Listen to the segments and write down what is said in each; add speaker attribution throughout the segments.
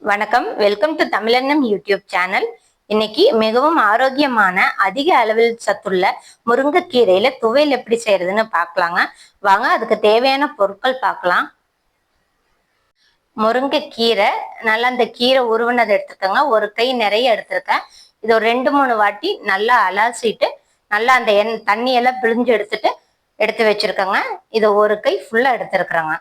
Speaker 1: வணக்கம், welcome to தமிழன்னம் YouTube channel. இன்னைக்கு மிகவும் ஆரோக்கியமான அதிக அளவில் சத்துள்ள முருங்கைக்கீரையில துவையல் எப்படி செய்யறதுன்னு பார்க்கலாங்க. வாங்க, அதுக்கு தேவையான பொருட்கள் பார்க்கலாம். முருங்கைக்கீரை நல்லா அந்த கீரை உருவினதை எடுத்துக்கோங்க. ஒரு கை நிறைய எடுத்திருக்கேன். இது ஒரு 2-3 வாட்டி நல்லா அலசிட்டு நல்லா அந்த தண்ணியெல்லாம் பிழிஞ்சு எடுத்து வச்சிருக்கேங்க. இதை ஒரு கை ஃபுல்லா எடுத்திருக்கிறேங்க.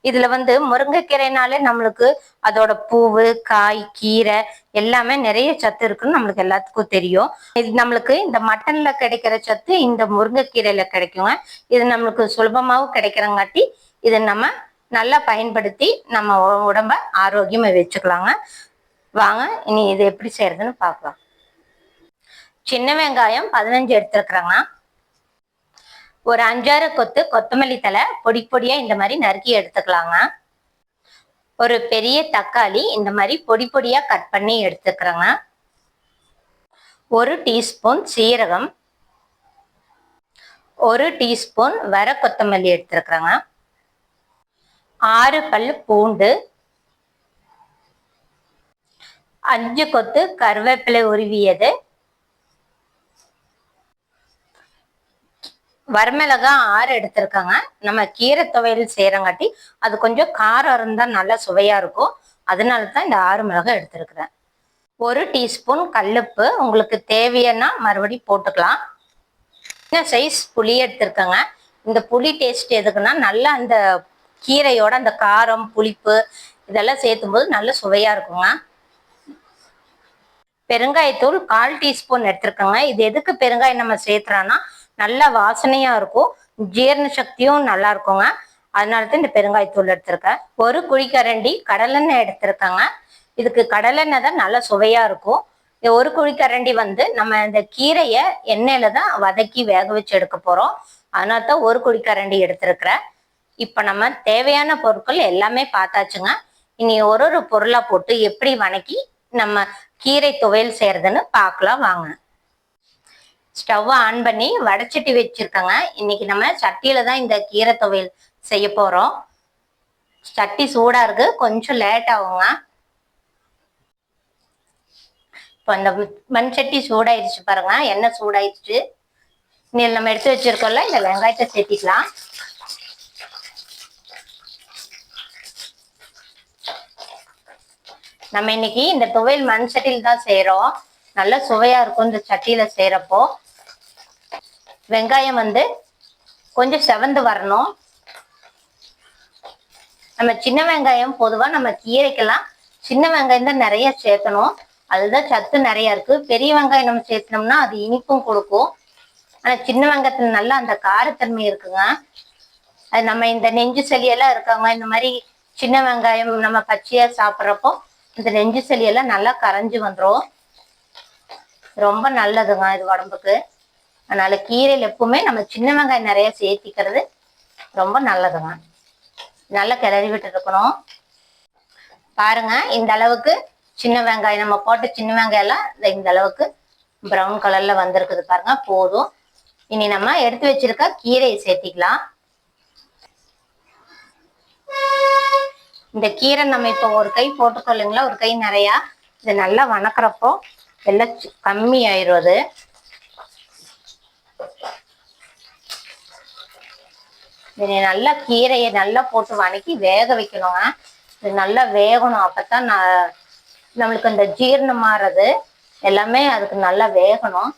Speaker 1: இதுல முருங்கைக்கீரைனாலே நம்மளுக்கு அதோட பூவு, காய், கீரை எல்லாமே நிறைய சத்து இருக்குன்னு நம்மளுக்கு எல்லாத்துக்கும் தெரியும். இது நம்மளுக்கு இந்த மட்டன்ல கிடைக்கிற சத்து இந்த முருங்கைக்கீரையில கிடைக்குங்க. இது நம்மளுக்கு சுலபமாவும் கிடைக்கிறங்காட்டி இதை நம்ம நல்லா பயன்படுத்தி நம்ம உடம்ப ஆரோக்கியமா வச்சுக்கலாங்க. வாங்க, இனி இது எப்படி செய்யறதுன்னு பார்க்கலாம். சின்ன வெங்காயம் 15 எடுத்துருக்குறாங்க. ஒரு 5-6 கொத்து கொத்தமல்லி தலை பொடி பொடியா இந்த மாதிரி நறுக்கி எடுத்துக்கலாங்க. ஒரு பெரிய தக்காளி இந்த மாதிரி பொடி பொடியா கட் பண்ணி எடுத்துக்கிறேங்க. 1 டீஸ்பூன் சீரகம், 1 டீஸ்பூன் வர கொத்தமல்லி எடுத்துருக்குறேங்க. 6 பல் பூண்டு, 5 கொத்து கருவேப்பிலை உருவியது, வரமிளகா 6 எடுத்திருக்காங்க. நம்ம கீரை துவையல் செய்யறங்காட்டி அது கொஞ்சம் காரம் இருந்தா நல்லா சுவையா இருக்கும். அதனால தான் இந்த 6 மிளகாய் எடுத்திருக்கிறேன். 1 டீஸ்பூன் கல்லுப்பு, உங்களுக்கு தேவைன்னா மறுபடி போட்டுக்கலாம். சின்ன சைஸ் புளி எடுத்திருக்கேங்க. இந்த புளி டேஸ்ட் எதுக்குன்னா நல்லா அந்த கீரையோட அந்த காரம், புளிப்பு இதெல்லாம் சேர்த்தும் போது நல்ல சுவையா இருக்குங்க. பெருங்காயத்தூள் 1/4 டீஸ்பூன் எடுத்திருக்கேங்க. இது எதுக்கு பெருங்காயம் நம்ம சேர்த்துறோம்னா நல்லா வாசனையா இருக்கும், ஜீரண சக்தியும் நல்லா இருக்குங்க. அதனாலதான் இந்த பெருங்காயத்தூள் எடுத்திருக்கேன். 1 குழிக்கரண்டி கடலெண்ணெய் எடுத்திருக்காங்க. இதுக்கு கடலெண்ணெய் தான் நல்லா சுவையா இருக்கும். 1 குழிக்கரண்டி நம்ம இந்த கீரைய எண்ணெயில தான் வதக்கி வேக வச்சு எடுக்க போறோம். அதனால தான் 1 குழிக்கரண்டி எடுத்திருக்கிறேன். இப்ப நம்ம தேவையான பொருட்கள் எல்லாமே பார்த்தாச்சுங்க. இனி ஒரு பொருளா போட்டு எப்படி வணக்கி நம்ம கீரை துவையல் செய்யறதுன்னு பார்க்கலாம் வாங்க. ஸ்டவ் ஆன் பண்ணி வடைச்சட்டி வச்சிருக்கேங்க. இன்னைக்கு நம்ம சட்டியில தான் இந்த கீரை துவையல் செய்ய போறோம். சட்டி சூடா இருக்கு, கொஞ்சம் லேட் ஆகுங்க. இப்போ இந்த மண் சட்டி சூடாயிருச்சு பாருங்க, எண்ணெய் சூடாயிருச்சு. நீ நம்ம எடுத்து வச்சிருக்கோம்ல இந்த வெங்காயத்தை சேர்த்திக்கலாம். நம்ம இன்னைக்கு இந்த துவையல் மண் சட்டியில் தான் செய்யறோம். நல்ல சுவையா இருக்கும் இந்த சட்டியில செய்யறப்போ. வெங்காயம் கொஞ்சம் செவந்து வரணும். நம்ம சின்ன வெங்காயம் பொதுவா நம்ம கீரைக்கெல்லாம் சின்ன வெங்காயம் தான் நிறைய சேர்க்கணும். அதுதான் சத்து நிறைய இருக்கு. பெரிய வெங்காயம் நம்ம சேர்த்தனோம்னா அது இனிப்பும் கொடுக்கும். ஆனா சின்ன வெங்காயத்துல நல்லா அந்த காரத்தன்மை இருக்குங்க. அது நம்ம இந்த நெஞ்சு சளியெல்லாம் இருக்காங்க, இந்த மாதிரி சின்ன வெங்காயம் நம்ம பச்சையா சாப்பிட்றப்போ இந்த நெஞ்சு சளியெல்லாம் நல்லா கரைஞ்சி வந்துடும். ரொம்ப நல்லதுங்க இது உடம்புக்கு. அதனால கீரையில் எப்பவுமே நம்ம சின்ன வெங்காயம் நிறைய சேர்த்திக்கிறது ரொம்ப நல்லதுங்க. நல்லா கிளறி விட்டு இருக்கணும். பாருங்க, இந்த அளவுக்கு சின்ன வெங்காயம் நம்ம போட்ட சின்ன வெங்காயம் எல்லாம் இந்த அளவுக்கு ப்ரௌன் கலர்ல வந்திருக்குது பாருங்க, போதும். இனி நம்ம எடுத்து வச்சிருக்க கீரையை சேர்த்திக்கலாம். இந்த கீரை நம்ம இப்போ ஒரு கை போட்டுக்கொள்ளுங்களா, ஒரு கை நிறையா. இது நல்லா வணக்கிறப்போ எல்லாம் கம்மி ஆயிரும். அது நல்லா கீரையை நல்லா போட்டு வணக்கி வேக வைக்கணுங்க. இது நல்லா வேகணும், அப்பதான் நம்மளுக்கு அந்த ஜீரணம் மாறுறது எல்லாமே அதுக்கு நல்லா வேகணும்.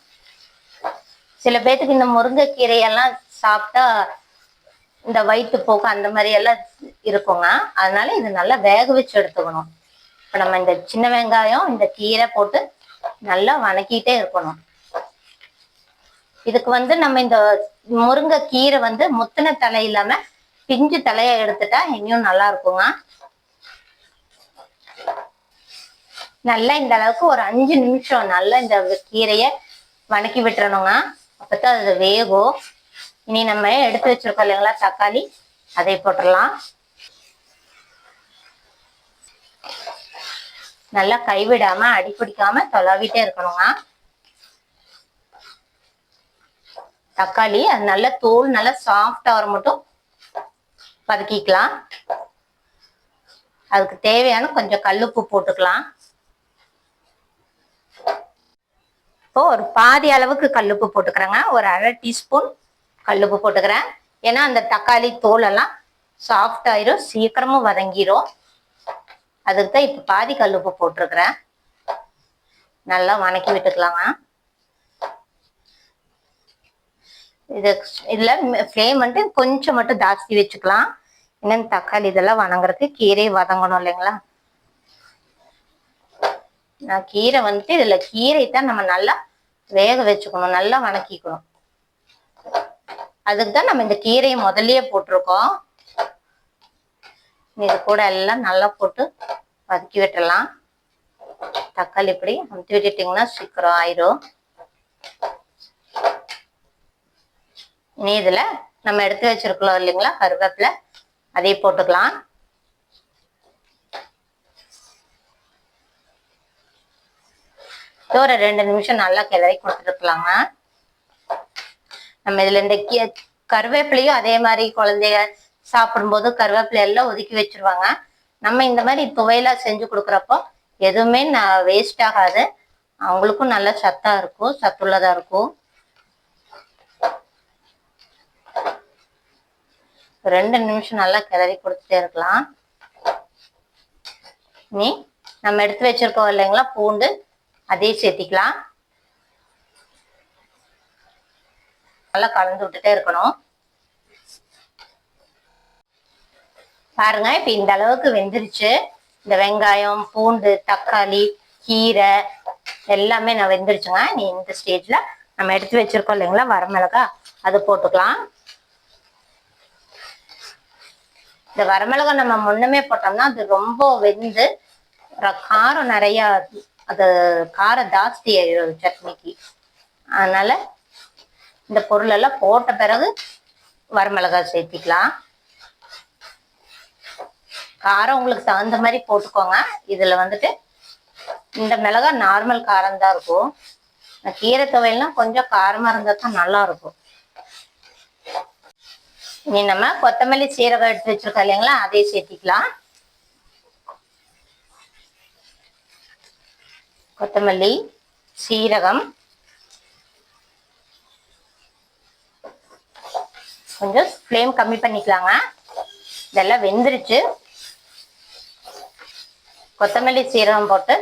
Speaker 1: சில பேர்த்துக்கு இந்த முருங்கைக்கீரையெல்லாம் சாப்பிட்டா இந்த வயிற்று போக்கு அந்த மாதிரி எல்லாம் இருக்குங்க. அதனால இது நல்லா வேக வச்சு எடுத்துக்கணும். இப்ப நம்ம இந்த சின்ன வெங்காயம் இந்த கீரை போட்டு நல்லா வணக்கிட்டே இருக்கணும். இதுக்கு நம்ம இந்த முருங்கை கீரை முத்தின தலை இல்லாம பிஞ்சு தலைய எடுத்துட்டா இன்னும் நல்லா இருக்குங்க. நல்லா இந்த அளவுக்கு ஒரு 5 நிமிஷம் நல்லா இந்த கீரைய வணக்கி விட்டுறணுங்க. அப்பதான் அது வேகும். இனி நம்ம எடுத்து வச்சிருக்கோம் இல்லைங்களா தக்காளி, அதை போட்டுடலாம். நல்லா கைவிடாம அடிப்பிடிக்காம தொலாவிட்டே இருக்கணுங்க. தக்காளி அது நல்லா தோல் நல்லா சாஃப்டா வர மட்டும் வதக்கிக்கலாம். அதுக்கு தேவையான கொஞ்சம் கல்லுப்பு போட்டுக்கலாம். இப்போ ஒரு பாதி அளவுக்கு கல்லுப்பு போட்டுக்கிறேங்க. ஒரு 1/2 டீஸ்பூன் கல்லுப்பு போட்டுக்கிறேன். ஏன்னா அந்த தக்காளி தோலெல்லாம் சாஃப்ட் ஆயிரும், சீக்கிரமும் வதங்கிரும். அதுக்கு தான் இப்போ பாதி கல்லுப்பு போட்டிருக்கிறேன். நல்லா வணக்கி விட்டுக்கலாங்க. இதுல ஃப்ளேம் வந்துட்டு கொஞ்சம் மட்டும் ஜாஸ்தி வச்சுக்கலாம். இன்னும் தக்காளி இதெல்லாம் வணங்குறதுக்கு கீரை வதங்கணும் இல்லைங்களா. கீரை வந்துட்டு இதுல கீரை தான் நம்ம நல்லா வேக வச்சுக்கணும், நல்லா வணக்கிக்கணும். அதுக்கு தான் நம்ம இந்த கீரையை முதல்லயே போட்டிருக்கோம். இது கூட எல்லாம் நல்லா போட்டு வதக்கி விட்டுடலாம். தக்காளி இப்படி அமுத்தி விட்டுட்டீங்கன்னா சீக்கிரம் ஆயிரும். இனி இதுல நம்ம எடுத்து வச்சிருக்கலாம் இல்லைங்களா கருவேப்பிலை, அதே போட்டுக்கலாம். ஒரு 2 நிமிஷம் நல்லா கிளறி கொடுத்துருக்கலாங்க. நம்ம இதுல இந்த கருவேப்பிலையும் அதே மாதிரி குழந்தைங்க சாப்பிடும்போது கருவேப்பிலை எல்லாம் ஒதுக்கி வச்சிருவாங்க. நம்ம இந்த மாதிரி துவையலா செஞ்சு கொடுக்குறப்போ எதுவுமே வேஸ்ட் ஆகாது. அவங்களுக்கும் நல்ல சத்தா இருக்கும், சத்துள்ளதா இருக்கும். 2 நிமிஷம் நல்லா கிளறி கொடுத்துட்டே இருக்கலாம். நீ நம்ம எடுத்து வச்சிருக்கோம் இல்லைங்களா பூண்டு, அதே சேர்த்திக்கலாம். நல்லா கலந்து விட்டுட்டே இருக்கணும். பாருங்க இப்ப இந்த அளவுக்கு வெந்துருச்சு. இந்த வெங்காயம், பூண்டு, தக்காளி, கீரை எல்லாமே நான் வெந்துருச்சுங்க. நீ இந்த ஸ்டேஜ்ல நம்ம எடுத்து வச்சிருக்கோம் இல்லைங்களா வரமிளகா, அது போட்டுக்கலாம். இந்த வரமிளகா நம்ம முன்னமே போட்டோம்னா அது ரொம்ப வெந்து காரம் நிறைய, அது காரம் ஜாஸ்தி ஆயிடும் சட்னிக்கு. அதனால இந்த பொருள் எல்லாம் போட்ட பிறகு வரமிளகாய் சேர்த்திக்கலாம். காரம் உங்களுக்கு தகுந்த மாதிரி போட்டுக்கோங்க. இதுல வந்துட்டு இந்த மிளகாய் நார்மல் காரம் தான் இருக்கும். கீரை துவையல்னா கொஞ்சம் காரமா இருந்தா தான் நல்லா இருக்கும். இனி நம்ம கொத்தமல்லி சீரகம் எடுத்து வச்சிருக்கோம் இல்லைங்களா, அதே சேர்த்திக்கலாம். கொத்தமல்லி, சீரகம், கொஞ்சம் ஃப்ளேம் கம்மி பண்ணிக்கலாங்க. இதெல்லாம் வெந்துருச்சு. கொத்தமல்லி சீரகம் போட்டு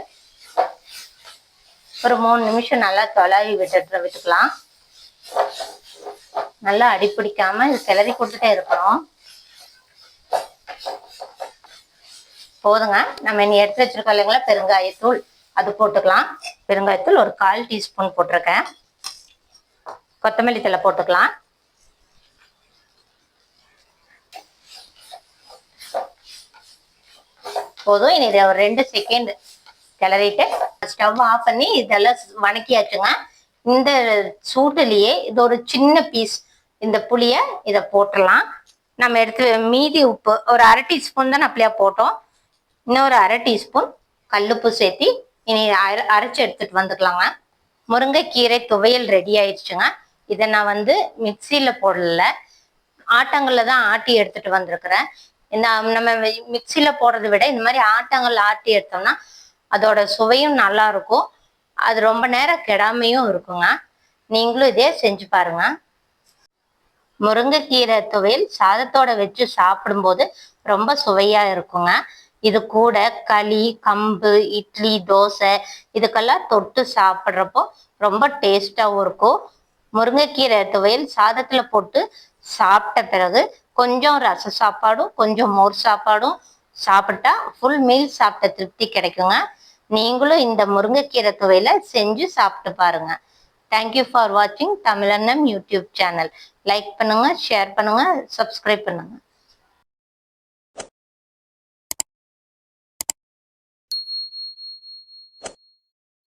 Speaker 1: ஒரு 3 நிமிஷம் நல்லா தொலாவி விட்டுக்கலாம். நல்லா அடிப்பிடிக்காம இது கிளறி கொடுத்துட்டே இருக்கணும். போதுங்க. நம்ம இனி எடுத்து வச்சிருக்கோம் இல்லைங்களா பெருங்காயத்தூள், அது போட்டுக்கலாம். பெருங்காயத்தூள் ஒரு 1/4 டீஸ்பூன் போட்டிருக்கேன். கொத்தமல்லி தழை போட்டுக்கலாம். போதும். இனி இதை ஒரு 2 செகண்ட் கிளறிட்டு ஸ்டவ் ஆஃப் பண்ணி இதெல்லாம் வணக்கியாச்சுங்க. இந்த சூட்டுலயே இது ஒரு சின்ன பீஸ் இந்த புளிய இதை போட்டுடலாம். நம்ம எடுத்து மீதி உப்பு ஒரு 1/2 டீஸ்பூன் தான் அப்படியே போட்டோம். இன்னொரு 1/2 டீஸ்பூன் கல்லுப்பு சேர்த்தி இனி அரைச்சு எடுத்துட்டு வந்துக்கலாங்க. முருங்கைக்கீரை துவையல் ரெடி ஆயிடுச்சுங்க. இதை நான் மிக்சியில போடல, ஆட்டங்கள்ல தான் ஆட்டி எடுத்துட்டு வந்திருக்கிறேன். இந்த நம்ம மிக்சியில போடுறதை விட இந்த மாதிரி ஆட்டங்கள் ஆட்டி எடுத்தோம்னா அதோட சுவையும் நல்லா இருக்கும். அது ரொம்ப நேரம் கெடாமையும் இருக்குங்க. நீங்களும் இதே செஞ்சு பாருங்க. முருங்கைக்கீரை துவையல் சாதத்தோட வச்சு சாப்பிடும்போது ரொம்ப சுவையா இருக்குங்க. இது கூட களி, கம்பு, இட்லி, தோசை இதுக்கெல்லாம் தொட்டு சாப்பிட்றப்போ ரொம்ப டேஸ்டாவும் இருக்கும். முருங்கைக்கீரை துவையல் சாதத்துல போட்டு சாப்பிட்ட பிறகு கொஞ்சம் ரச சாப்பாடும் கொஞ்சம் மோர் சாப்பாடும் சாப்பிட்டா ஃபுல் மீல் சாப்பிட்ட திருப்தி கிடைக்குங்க. நீங்களும் இந்த முருங்கைக்கீரை துவையலை செஞ்சு சாப்பிட்டு பாருங்க. தேங்க்யூ ஃபார் வாட்சிங் தமிழன்னம் யூடியூப் சேனல். லைக் பண்ணுங்க, ஷேர் பண்ணுங்க, சப்ஸ்கிரைப் பண்ணுங்க.